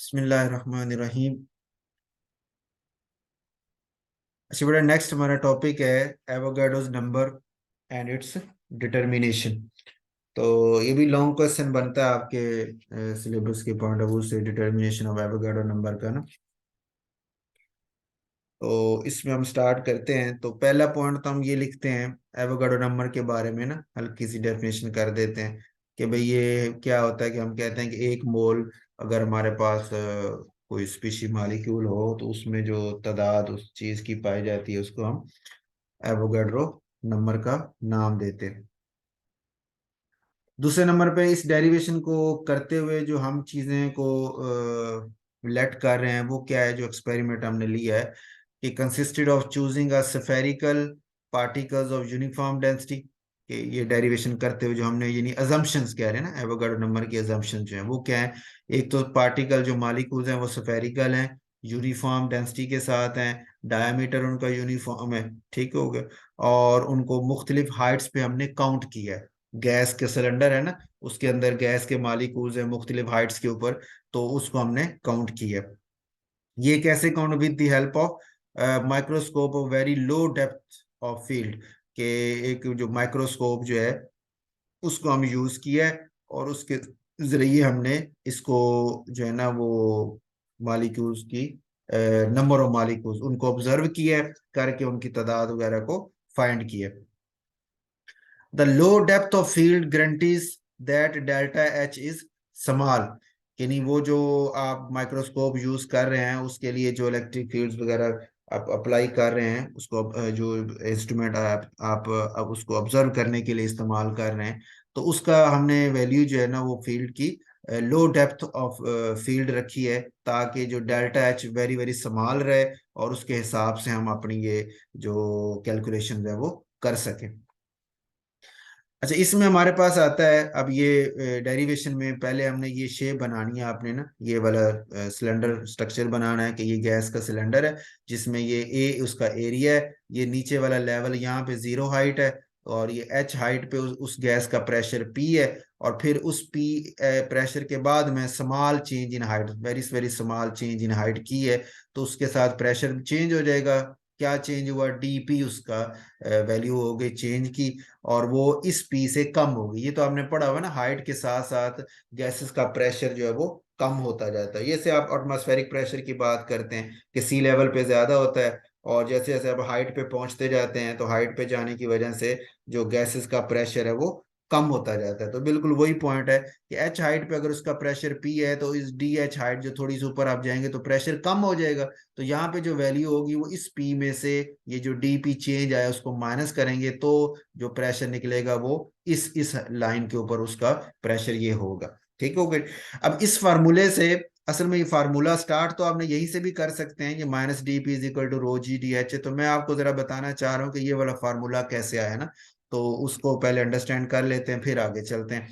बिस्मिल्लाहिर्रहमानिर्रहीम। अच्छा बेटा, नेक्स्ट हमारा टॉपिक है Avogadro's number and it's determination. तो ये भी लॉन्ग क्वेश्चन बनता है आपके सिलेबस के पॉइंट ऑफ व्यू से, डिटर्मिनेशन ऑफ एवोगाड्रो नंबर का ना। तो इसमें हम स्टार्ट करते हैं। तो पहला पॉइंट तो हम ये लिखते हैं एवोगाड्रो नंबर के बारे में ना, हल्की सी डेफिनेशन कर देते हैं कि भाई ये क्या होता है। कि हम कहते हैं कि एक मोल अगर हमारे पास कोई स्पीशी मालिक्यूल हो तो उसमें जो तादाद उस चीज की पाई जाती है उसको हम एवोगाड्रो नंबर का नाम देते हैं। दूसरे नंबर पे इस डेरिवेशन को करते हुए जो हम चीजें को लेट कर रहे हैं वो क्या है, जो एक्सपेरिमेंट हमने लिया है कि consisted of choosing a spherical particles of uniform density. कि ये डेरिवेशन करते हुए जो हमने यानी अजम्पशंस कह रहे हैं ना, एवोगाड्रो नंबर की अजम्पशन जो है वो क्या है। एक तो पार्टिकल जो मालिक्यूल्स हैं वो स्फेरिकल हैं, यूनिफॉर्म डेंसिटी के साथ हैं, डायमीटर उनका यूनिफॉर्म है, ठीक हो गया। और उनको मुख्तलिफ हाइट्स पे हमने काउंट किया है। गैस के सिलेंडर है ना, उसके अंदर गैस के मालिक्यूल्स हैं मुख्तलिफ हाइट्स के ऊपर, तो उसको हमने काउंट किया। ये कैसे count? With the help of microscope of very low depth of field के, एक जो माइक्रोस्कोप जो है उसको हम यूज किया है, और उसके जरिए हमने इसको जो है ना वो मालिक्यूल्स की नंबर ऑफ मालिक्यूल्स उनको ऑब्जर्व किया है, करके उनकी तादाद वगैरह को फाइंड किया। The low depth of field guarantees that delta H is small. यानी वो जो आप माइक्रोस्कोप यूज कर रहे हैं उसके लिए जो इलेक्ट्रिक फील्ड्स वगैरह आप अप्लाई कर रहे हैं उसको, जो इंस्ट्रूमेंट आप अब उसको ऑब्जर्व करने के लिए इस्तेमाल कर रहे हैं, तो उसका हमने वैल्यू जो है ना वो फील्ड की लो डेप्थ ऑफ फील्ड रखी है, ताकि जो delta H very very small रहे, और उसके हिसाब से हम अपनी ये जो कैलकुलेशन है वो कर सकें। अच्छा, इसमें हमारे पास आता है अब ये डेरिवेशन में पहले हमने ये शेप बनानी है आपने ना, ये वाला सिलेंडर स्ट्रक्चर बनाना है कि ये गैस का सिलेंडर है जिसमें ये ए उसका एरिया है, ये नीचे वाला लेवल यहाँ पे 0 हाइट है, और ये एच हाइट पे उस गैस का प्रेशर पी है। और फिर उस पी प्रेशर के बाद में small change in height, very very small change in height की है, तो उसके साथ प्रेशर चेंज हो जाएगा। क्या चेंज हुआ? डीपी उसका वैल्यू हो गई चेंज की, और वो इस पी से कम होगी। ये तो आपने पढ़ा हुआ ना, हाइट के साथ साथ गैसेस का प्रेशर जो है वो कम होता जाता है। ये से आप एटमॉस्फेरिक प्रेशर की बात करते हैं कि सी लेवल पे ज्यादा होता है, और जैसे जैसे आप हाइट पे पहुंचते जाते हैं तो हाइट पे जाने की वजह से जो गैसेस का प्रेशर है वो कम होता जाता है। तो बिल्कुल वही पॉइंट है कि एच हाइट पे अगर उसका प्रेशर पी है तो इस डी एच हाइट जो थोड़ी सी ऊपर आप जाएंगे तो प्रेशर कम हो जाएगा। तो यहाँ पे जो वैल्यू होगी वो इस पी में से ये जो डी पी चेंज आया उसको माइनस करेंगे, तो जो प्रेशर निकलेगा वो इस लाइन के ऊपर उसका प्रेशर ये होगा। ठीक हो गई। अब इस फार्मूले से, असल में ये फार्मूला स्टार्ट तो आपने यहीं से भी कर सकते हैं, ये minus D P is equal to rho G D H है। तो मैं आपको जरा बताना चाह रहा हूँ कि ये वाला फार्मूला कैसे आया ना, तो उसको पहले अंडरस्टैंड कर लेते हैं फिर आगे चलते हैं।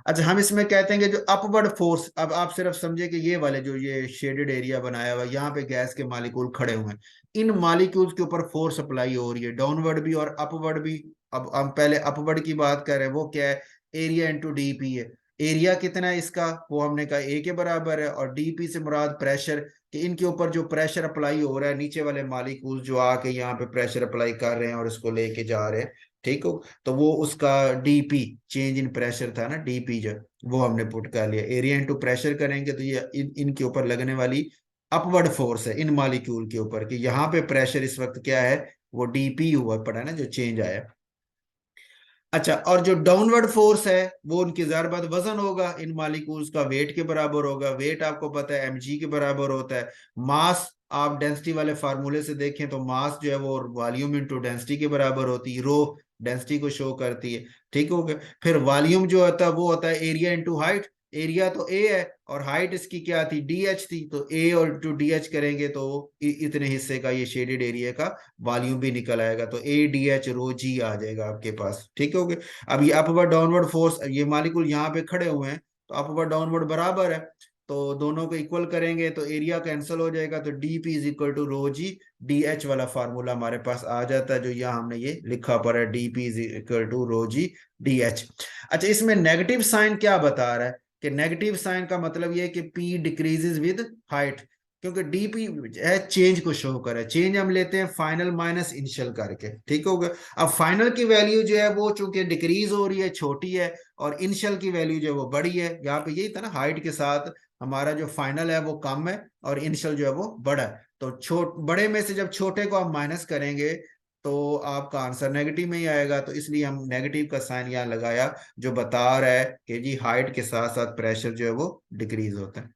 अच्छा, हम इसमें कहते हैं कि जो अपवर्ड फोर्स, अब आप सिर्फ समझे कि ये वाले जो ये शेडेड एरिया बनाया हुआ है यहाँ पे गैस के मालिक्यूल खड़े हुए हैं, इन मालिक्यूल्स के ऊपर फोर्स अप्लाई हो रही है, डाउनवर्ड भी और अपवर्ड भी। अब हम पहले अपवर्ड की बात कर रहे हैं, वो क्या है? एरिया इंटू डीपी है। एरिया कितना है इसका? वो हमने कहा ए के बराबर है, और डीपी से मुराद प्रेशर, कि इनके ऊपर जो प्रेशर अप्लाई हो रहा है, नीचे वाले मालिक्यूल जो आके यहाँ पे प्रेशर अप्लाई कर रहे हैं और इसको लेके जा रहे हैं, ठीक हो। तो वो उसका डीपी, चेंज इन प्रेशर था ना, डीपी जो वो हमने पुट कर लिया। एरिया इंटू प्रेशर करेंगे तो ये इनके ऊपर लगने वाली अपवर्ड फोर्स है इन मॉलिक्यूल के ऊपर, कि यहाँ पे प्रेशर इस वक्त क्या है, वो डीपी हुआ पड़ा है ना, जो चेंज आया। अच्छा, और जो डाउनवर्ड फोर्स है वो उनकी ज़रबत वजन होगा, इन मॉलिक्यूल्स का वेट के बराबर होगा। वेट आपको पता है mg के बराबर होता है। मास आप डेंसिटी वाले फार्मूले से देखें तो मास जो है वो वॉल्यूम इंटू डेंसिटी के बराबर होती है, रो डेंसिटी को शो करती है, ठीक हो गया। फिर वॉल्यूम जो होता है वो होता है एरिया इंटू हाइट। एरिया तो ए है और हाइट इसकी क्या थी? डी एच थी, तो ए और टू डी एच करेंगे तो इतने हिस्से का ये शेडेड एरिया का वॉल्यूम भी निकल आएगा, तो ए डी एच रो जी आ जाएगा आपके पास, ठीक हो गया। अब ये अपवर्ड डाउनवर्ड फोर्स, ये मॉलिक्यूल यहाँ पे खड़े हुए हैं तो अपवर्ड डाउनवर्ड बराबर है, तो दोनों को इक्वल करेंगे तो एरिया कैंसिल हो जाएगा, तो D P is equal to rho G D H वाला फार्मूला हमारे पास आ जाता है, जो यहाँ हमने ये लिखा पड़ा है, D P is equal to rho G D H. अच्छा, इसमें नेगेटिव साइन क्या बता रहा है कि नेगेटिव साइन का मतलब ये है कि पी डिक्रीजेस विद हाइट, क्योंकि डीपी है चेंज को शो करे। चेंज हम लेते हैं फाइनल माइनस इनिशियल करके, ठीक हो गया। अब फाइनल की वैल्यू जो है वो चूंकि डिक्रीज हो रही है, छोटी है, और इनिशियल की वैल्यू जो है वो बड़ी है। यहाँ पे यही था ना, हाइट के साथ हमारा जो फाइनल है वो कम है और इनिशियल जो है वो बड़ा है। तो बड़े में से जब छोटे को आप माइनस करेंगे तो आपका आंसर नेगेटिव में ही आएगा। तो इसलिए हम नेगेटिव का साइन यहाँ लगाया, जो बता रहा है कि जी हाइट के साथ साथ प्रेशर जो है वो डिक्रीज होता है।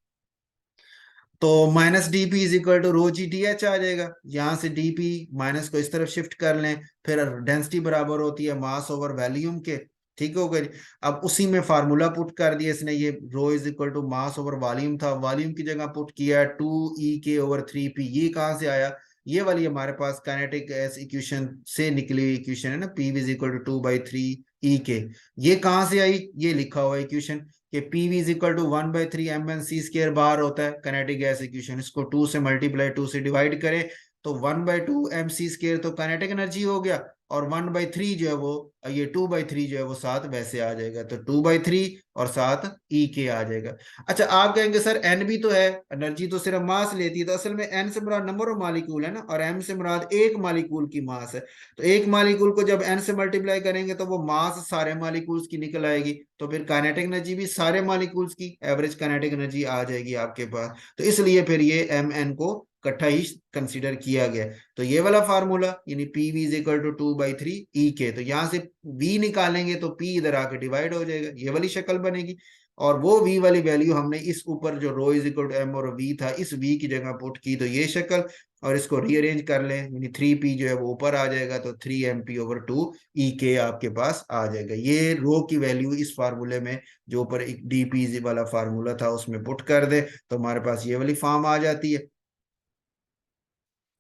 तो minus D P is equal to rho G D h आ जाएगा। यहां से डी पी माइनस को इस तरफ शिफ्ट कर लें, फिर डेंसिटी बराबर होती है मास ओवर वॉल्यूम के, ठीक हो गया। अब उसी में फार्मूला पुट कर दिया इसने, ये rho is equal to mass over volume था, वॉल्यूम की जगह पुट किया 2 E K/3P। ये कहाँ से आया? ये वाली हमारे पास काइनेटिक गैस इक्वेशन से निकली हुई इक्वेशन है ना, P is equal to 2/3 E K। ये कहाँ से आई? ये लिखा हुआ इक्वेशन कि PV is equal to 1/3 mn c² बार होता है काइनेटिक गैस इक्वेशन। इसको 2 से मल्टीप्लाई 2 से डिवाइड करें तो 1/2 mc² तो काइनेटिक एनर्जी हो गया, और 1/3 जो है वो, ये 2/3 जो है वो साथ वैसे आ जाएगा, तो 2/3 और साथ E K आ जाएगा। अच्छा, आप कहेंगे सर एन भी तो है, एनर्जी तो सिर्फ मास लेती है। तो असल में एन से मुराद नंबर ऑफ मालिक्यूल है ना, और एम से मुराद एक मालिक्यूल की मास है। तो एक मालिक्यूल को जब एन से मल्टीप्लाई करेंगे तो वो मास सारे मालिक्यूल्स की निकल आएगी, तो फिर काइनेटिक एनर्जी भी सारे मालिक्यूल्स की एवरेज काइनेटिक एनर्जी आ जाएगी आपके पास। तो इसलिए फिर ये एम एन को इकट्ठा ही कंसीडर किया गया। तो ये वाला फार्मूला यानी P V is equal to 2/3 E K, तो यहां से वी निकालेंगे तो पी इधर आके डिवाइड हो जाएगा, ये वाली शक्ल बनेगी। और वो वी वाली वैल्यू हमने इस ऊपर जो रो इज इक्वल टू एम और वी था, इस वी की जगह पुट की, तो ये शक्ल। और इसको रीअरेंज कर लें यानी 3P जो है वो ऊपर आ जाएगा, तो 3mp/2 E K आपके पास आ जाएगा। ये रो की वैल्यू इस फार्मूले में जो ऊपर एक डीपी वाला फार्मूला था उसमें पुट कर दे तो हमारे पास ये वाली फॉर्म आ जाती है,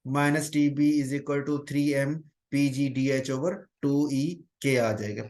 -TB is equal to 3mPgDH/2E K आ जाएगा।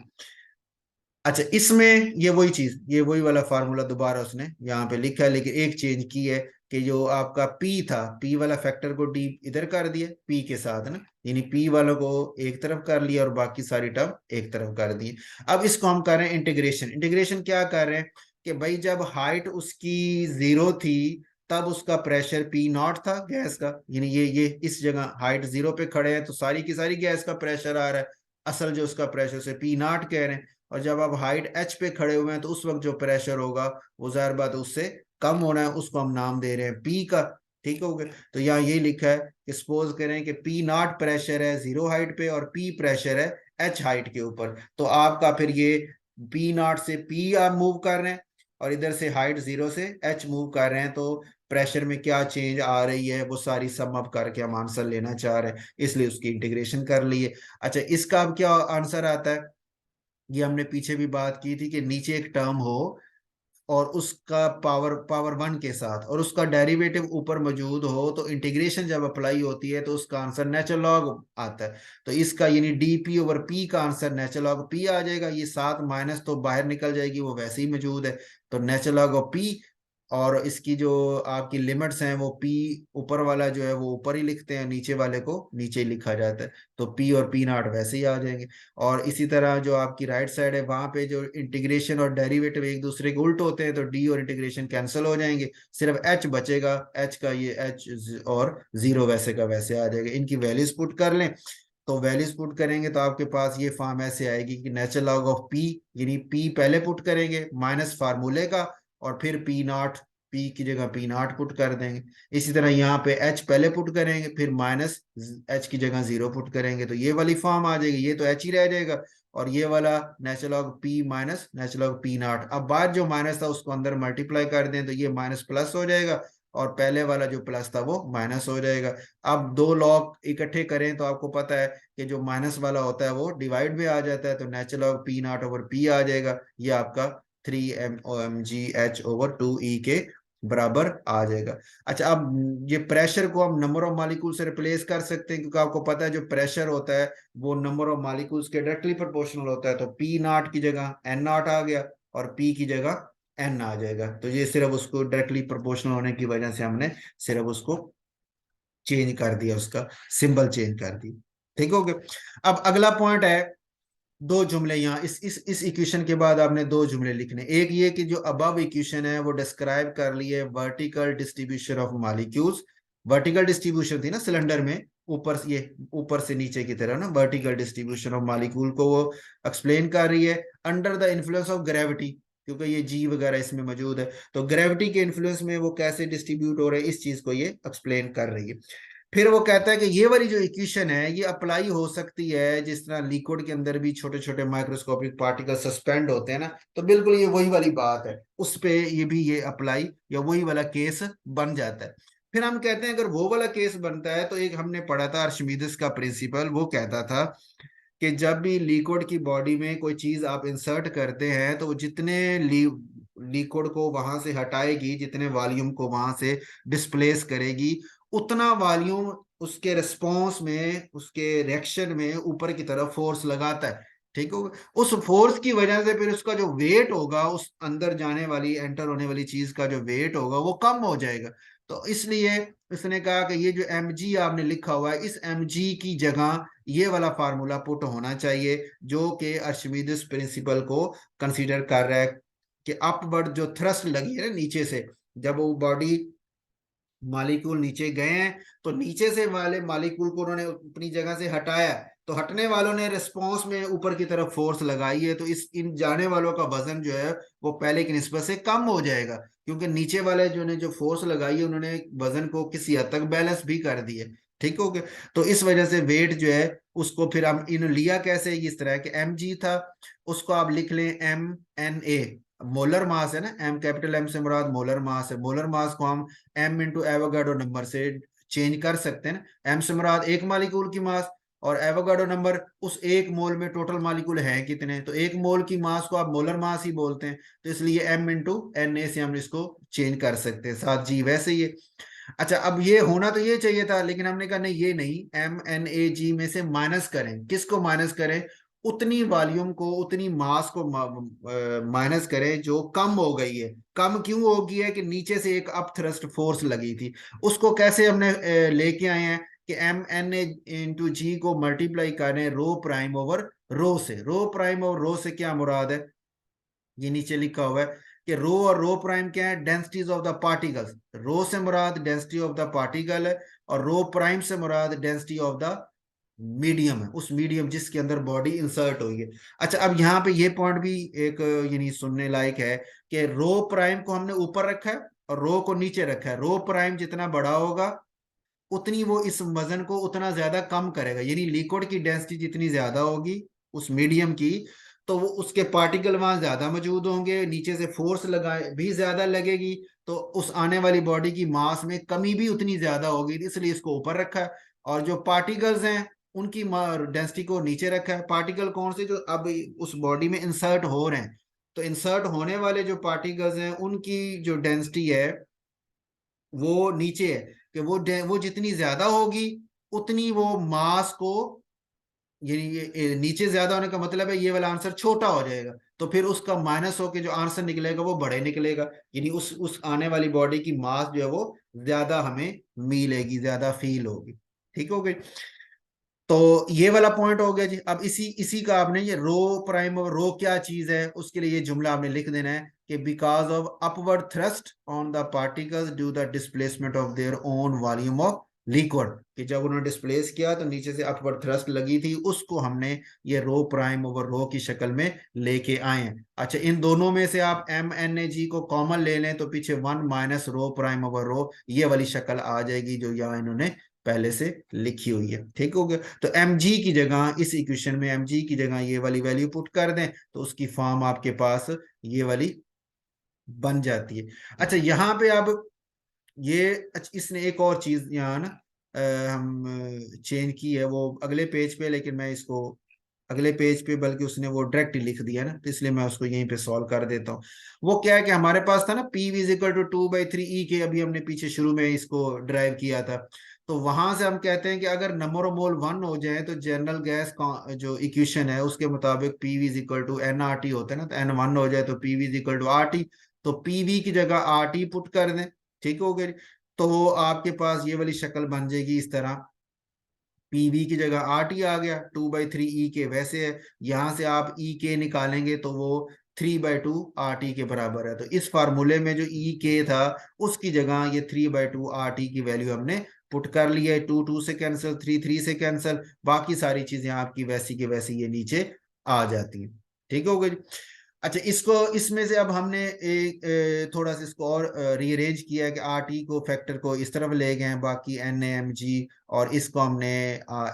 अच्छा, इसमें ये वही चीज, ये वही वाला फार्मूला दोबारा उसने यहाँ पे लिखा है, लेकिन एक चेंज की है कि जो आपका P था, P वाला फैक्टर को D इधर कर दिया P के साथ ना, यानी P वालों को एक तरफ कर लिया और बाकी सारी टर्म एक तरफ कर दी। अब इसको हम कर रहे हैं इंटीग्रेशन। इंटीग्रेशन क्या कर रहे हैं कि भाई जब हाइट उसकी 0 थी तब उसका प्रेशर P0 था गैस का, यानी ये इस जगह हाइट 0 पे खड़े हैं तो सारी की सारी गैस का प्रेशर आ रहा है, असल जो उसका प्रेशर से P0 कह रहे हैं। और जब आप हाइट H पे खड़े हुए हैं तो उस वक्त जो प्रेशर होगा वो जाहिर बात है उससे कम होना है, उसको हम नाम दे रहे हैं P का, ठीक हो गया। तो यहाँ ये लिखा है कि सपोज करें कि P0 प्रेशर है 0 हाइट पे और P प्रेशर है H हाइट के ऊपर, तो आपका फिर ये P0 से P आप मूव कर रहे हैं और इधर से हाइट 0 से H मूव कर रहे हैं, तो प्रेशर में क्या चेंज आ रही है वो सारी सम अप करके हम आंसर लेना चाह रहे हैं, इसलिए उसकी इंटीग्रेशन कर लिए। अच्छा, इसका अब क्या आंसर आता है? ये हमने पीछे भी बात की थी कि नीचे एक टर्म हो और उसका पावर 1 के साथ और उसका डेरिवेटिव ऊपर मौजूद हो, तो इंटीग्रेशन जब अप्लाई होती है तो उसका आंसर नेचुरल लॉग आता है। तो इसका यानी dP/P का आंसर नेचुरल लॉग P आ जाएगा। ये साथ माइनस तो बाहर निकल जाएगी, वो वैसे ही मौजूद है, तो नेचुरल लॉग ऑफ P। और इसकी जो आपकी लिमिट्स हैं वो P ऊपर वाला जो है वो ऊपर ही लिखते हैं, नीचे वाले को नीचे ही लिखा जाता है, तो P और P0 वैसे ही आ जाएंगे। और इसी तरह जो आपकी राइट साइड है वहां पे जो इंटीग्रेशन और डेरिवेटिव एक दूसरे के उल्ट होते हैं, तो डी और इंटीग्रेशन कैंसिल हो जाएंगे, सिर्फ एच बचेगा। एच का ये एच और 0 वैसे का वैसे आ जाएगा। इनकी वैल्यूज पुट कर लें, तो वैल्यूज पुट करेंगे तो आपके पास ये फॉर्म ऐसे आएगी कि नेचुरल लॉग ऑफ पी, यानी पी पहले पुट करेंगे माइनस फार्मूले का, और फिर P0, पी की जगह P0 पुट कर देंगे। इसी तरह यहाँ पे एच पहले पुट करेंगे, फिर माइनस एच की जगह 0 पुट करेंगे, तो ये वाली फॉर्म आ जाएगी, ये तो एच ही रह जाएगा। और ये वाला natural log P minus natural log P0, अब बाद जो माइनस था उसको अंदर मल्टीप्लाई कर दें तो ये माइनस प्लस हो जाएगा, और पहले वाला जो प्लस था वो माइनस हो जाएगा। अब दो लॉग इकट्ठे करें तो आपको पता है कि जो माइनस वाला होता है वो डिवाइड में आ जाता है, तो नेचुरल लॉग P0/P आ जाएगा। ये आपका 3mOmgH/2E बराबर आ जाएगा। अच्छा, अब ये प्रेशर को हम नंबर ऑफ मॉलिक्यूल से रिप्लेस कर सकते हैं, क्योंकि आपको पता है जो प्रेशर होता है वो नंबर ऑफ मॉलिक्यूल्स के डायरेक्टली प्रोपोर्शनल होता है, तो P0 की जगह N0 आ गया और P की जगह N आ जाएगा। तो ये सिर्फ उसको डायरेक्टली प्रोपोर्शनल होने की वजह से हमने सिर्फ उसको चेंज कर दिया, उसका सिंबल चेंज कर दिया, ठीक हो गया। अब अगला पॉइंट है दो जुमले यहाँ इस इक्वेशन के बाद आपने दो जुमले लिखने। एक ये कि जो अबव इक्वेशन है वो डिस्क्राइब कर ली है vertical distribution of molecules. Vertical distribution थी ना सिलेंडर में, ऊपर से ये ऊपर से नीचे की तरह ना, वर्टिकल डिस्ट्रीब्यूशन ऑफ मॉलिक्यूल को वो एक्सप्लेन कर रही है under the influence of gravity, क्योंकि ये जी वगैरह इसमें मौजूद है, तो ग्रेविटी के इन्फ्लुएंस में वो कैसे डिस्ट्रीब्यूट हो रहे हैं इस चीज को ये एक्सप्लेन कर रही है। फिर वो कहता है कि ये वाली जो इक्वेशन है ये अप्लाई हो सकती है जिस तरह लिक्विड के अंदर भी छोटे छोटे माइक्रोस्कोपिक पार्टिकल सस्पेंड होते हैं ना, तो बिल्कुल ये वही वाली बात है, उस पे ये भी ये अप्लाई या वही वाला केस बन जाता है। फिर हम कहते हैं अगर वो वाला केस बनता है तो एक हमने पढ़ा था आर्शिमीदेस का प्रिंसिपल, वो कहता था कि जब भी लिक्विड की बॉडी में कोई चीज आप इंसर्ट करते हैं तो जितने लिक्विड को वहां से हटाएगी, जितने वॉल्यूम को वहां से डिस्प्लेस करेगी, उतना वॉल्यूम उसके रिस्पॉन्स में, उसके रिएक्शन में ऊपर की तरफ फोर्स लगाता है। ठीक होगा, उस फोर्स की वजह से फिर उसका जो वेट होगा, उस अंदर जाने वाली एंटर होने वाली चीज का जो वेट होगा वो कम हो जाएगा। तो इसलिए इसने कहा कि ये जो एम जी आपने लिखा हुआ है, इस एम जी की जगह ये वाला फार्मूला पुट होना चाहिए, जो कि आर्शिमीदेस प्रिंसिपल को कंसीडर कर रहा है कि अपवर्ड जो थ्रस्ट लगी है ना नीचे से, जब वो बॉडी मालिक्यूल नीचे गए हैं तो नीचे से वाले मालिक्यूल को उन्होंने अपनी जगह से हटाया, तो हटने वालों ने रिस्पॉन्स में ऊपर की तरफ फोर्स लगाई है, तो इस इन जाने वालों का वजन जो है वो पहले की निस्बत से कम हो जाएगा, क्योंकि नीचे वाले जो ने जो फोर्स लगाई है उन्होंने वजन को किसी हद तक बैलेंस भी कर दिया। ठीक हो गया, तो इस वजह से वेट जो है उसको फिर हम इन लिया कैसे, इस तरह के एम जी था, उसको आप लिख लें M N A, molar mass है ना, एम कैपिटल एम से मुराद मोलर मास है, मोलर मास को हम एम इंटू एवोगाड्रो नंबर से चेंज कर सकते हैं ना, एम से मुराद एक मालिक्यूल की मास, और एवोगाड्रो नंबर उस एक मोल में टोटल मालिक्यूल है कितने, तो एक मोल की मास को आप मोलर मास ही बोलते हैं, तो इसलिए एम इंटू एन ए से हम इसको चेंज कर सकते हैं, साथ जी वैसे ही है। अच्छा, अब ये होना तो ये चाहिए था, लेकिन हमने कहा नहीं ये नहीं, एम एन ए जी में से माइनस करें, किसको माइनस करें, उतनी वॉल्यूम को, उतनी मास को माइनस करें जो कम हो गई है। कम क्यों होगी है कि नीचे से एक अप थ्रस्ट फोर्स लगी थी, उसको कैसे हमने लेके आए हैं कि एम एन ए इंटू जी को मल्टीप्लाई करें रो प्राइम ओवर रो से, रो प्राइम ओवर रो से क्या मुराद है, ये नीचे लिखा हुआ है कि रो और रो प्राइम क्या है, डेंसिटीज ऑफ द पार्टिकल्स, रो से मुराद डेंसिटी ऑफ द पार्टिकल है, और रो प्राइम से मुराद डेंसिटी ऑफ द मीडियम है, उस मीडियम जिसके अंदर बॉडी इंसर्ट हुई है। अच्छा, अब यहाँ पे ये पॉइंट भी एक यानी सुनने लायक है कि रो प्राइम को हमने ऊपर रखा है और रो को नीचे रखा है, रो प्राइम जितना बड़ा होगा उतनी वो इस वजन को उतना ज्यादा कम करेगा, यानी लिक्विड की डेंसिटी जितनी ज्यादा होगी उस मीडियम की, तो वो उसके पार्टिकल वहां ज्यादा मौजूद होंगे, नीचे से फोर्स लगाए भी ज्यादा लगेगी, तो उस आने वाली बॉडी की मास में कमी भी उतनी ज्यादा होगी, इसलिए इसको ऊपर रखा है। और जो पार्टिकल्स हैं उनकी डेंसिटी को नीचे रखा है। पार्टिकल कौन से, जो अब उस बॉडी में इंसर्ट हो रहे हैं, तो इंसर्ट होने वाले जो पार्टिकल्स हैं उनकी जो डेंसिटी है वो नीचे है, कि वो जितनी ज्यादा होगी उतनी वो मास को, यानी ये नीचे ज्यादा होने का मतलब है ये वाला आंसर छोटा हो जाएगा, तो फिर उसका माइनस होके जो आंसर निकलेगा वो बड़े निकलेगा, यानी उस आने वाली बॉडी की मास जो है वो ज्यादा हमें मिलेगी, ज्यादा फील होगी। ठीक हो गई, तो ये वाला पॉइंट हो गया जी। अब इसी इसी का आपने ये रो प्राइम और रो क्या चीज है उसके लिए ये जुमला आपने लिख देना है कि because of upward thrust on the particles due the displacement of their own volume of liquid, कि जब उन्होंने डिस्प्लेस किया तो नीचे से अपवर्ड थ्रस्ट लगी थी, उसको हमने ये रो प्राइम ओवर रो की शक्ल में लेके आए हैं। अच्छा, इन दोनों में से आप एम एन ए जी को कॉमन ले लें तो पीछे one minus rho prime over rho ये वाली शक्ल आ जाएगी जो यहाँ इन्होंने पहले से लिखी हुई है। ठीक हो गया, तो एम जी की जगह, इस इक्वेशन में एम जी की जगह ये वाली वैल्यू पुट कर दें तो उसकी फॉर्म आपके पास ये वाली बन जाती है। अच्छा, यहाँ पे अब ये इसने एक और चीज यहाँ ना हम चेंज की है, वो अगले पेज पे, लेकिन मैं इसको अगले पेज पे, बल्कि उसने वो डायरेक्ट लिख दिया ना, तो इसलिए मैं उसको यहीं पे सॉल्व कर देता हूँ। वो क्या है कि हमारे पास था ना P V is equal to 2/3 E K, अभी हमने पीछे शुरू में इसको ड्राइव किया था, तो वहां से हम कहते हैं कि अगर नंबर ऑफ मोल 1 हो जाए तो जनरल गैस जो इक्वेशन है उसके मुताबिक P V is equal to N R T होता है ना, तो एन 1 हो जाए तो P V is equal to R T, तो पी वी की जगह आर टी पुट कर दें। ठीक हो गई, तो आपके पास ये वाली शक्ल बन जाएगी इस तरह पीवी की जगह आर टी आ गया, 2/3 ई के। वैसे यहां से आप ई के निकालेंगे तो वो 3/2 आर टी के बराबर है। तो इस फार्मूले में जो ई के था उसकी जगह ये 3/2 आर टी की वैल्यू हमने पुट कर लिया है। 2 2 से कैंसिल, 3 3 से कैंसिल, बाकी सारी चीजें आपकी वैसी की वैसी ये नीचे आ जाती हैं। ठीक हो गई। अच्छा, इसको इसमें से अब हमने एक थोड़ा सा इसको और रीअरेंज किया है कि आर टी को फैक्टर को इस तरफ ले गए हैं, बाकी एन एम जी, और इसको हमने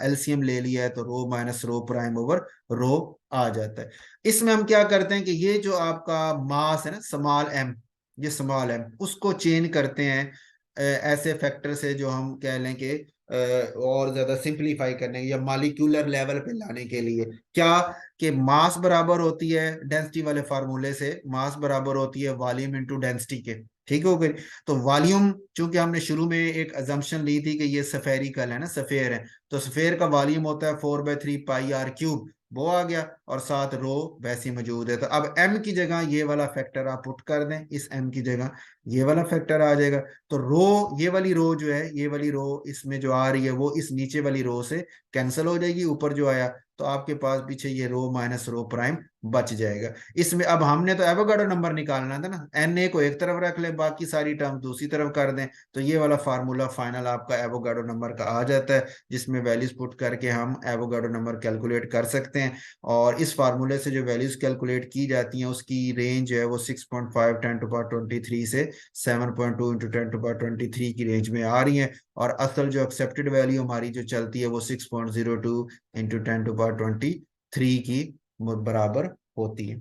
एलसीएम ले लिया है, तो rho minus rho prime over रो आ जाता है। इसमें हम क्या करते हैं कि ये जो आपका मास है ना, स्मॉल एम, ये स्मॉल एम उसको चेंज करते हैं ऐसे फैक्टर से जो हम कह लें कि और ज्यादा सिंप्लीफाई करने या मालिक्यूलर लेवल पे लाने के लिए। क्या कि मास बराबर होती है डेंसिटी वाले फार्मूले से, मास बराबर होती है वॉल्यूम इनटू डेंसिटी के। ठीक हो गई। तो वॉल्यूम, चूंकि हमने शुरू में एक अजम्पशन ली थी कि ये सफेरिकल है ना, सफेयर है, तो सफेयर का वॉल्यूम होता है 4/3 पाई आर क्यूब, वो आ गया, और साथ रो वैसी मौजूद है। तो अब m की जगह ये वाला फैक्टर आप पुट कर दें, इस m की जगह ये वाला फैक्टर आ जाएगा। तो रो, ये वाली रो जो है, ये वाली रो इसमें जो आ रही है वो इस नीचे वाली रो से कैंसिल हो जाएगी, ऊपर जो आया, तो आपके पास पीछे ये रो माइनस रो प्राइम बच जाएगा। इसमें अब हमने तो एवोगाड्रो नंबर निकालना था ना, एन ए को एक तरफ रख ले, बाकी सारी टर्म दूसरी तरफ कर दें, तो ये वाला फार्मूला फाइनल आपका एवोगाड्रो नंबर का आ जाता है, जिसमें वैल्यूज पुट करके हम एवोगाड्रो नंबर कैलकुलेट कर सकते हैं। और इस फार्मूले से जो वैल्यूज कैलकुलेट की जाती हैं उसकी रेंज जो है वो 6.5 10⁻23 से 7.2 इंटू 10⁻23 की रेंज में आ रही है। और असल जो एक्सेप्टेड वैल्यू हमारी जो चलती है वो 6.02 इंटू 10⁻23 की बराबर होती है।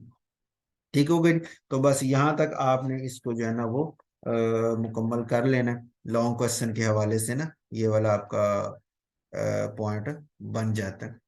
ठीक हो गई। तो बस यहाँ तक आपने इसको जो है ना वो मुकम्मल कर लेना है। लॉन्ग क्वेश्चन के हवाले से ना ये वाला आपका पॉइंट बन जाता है।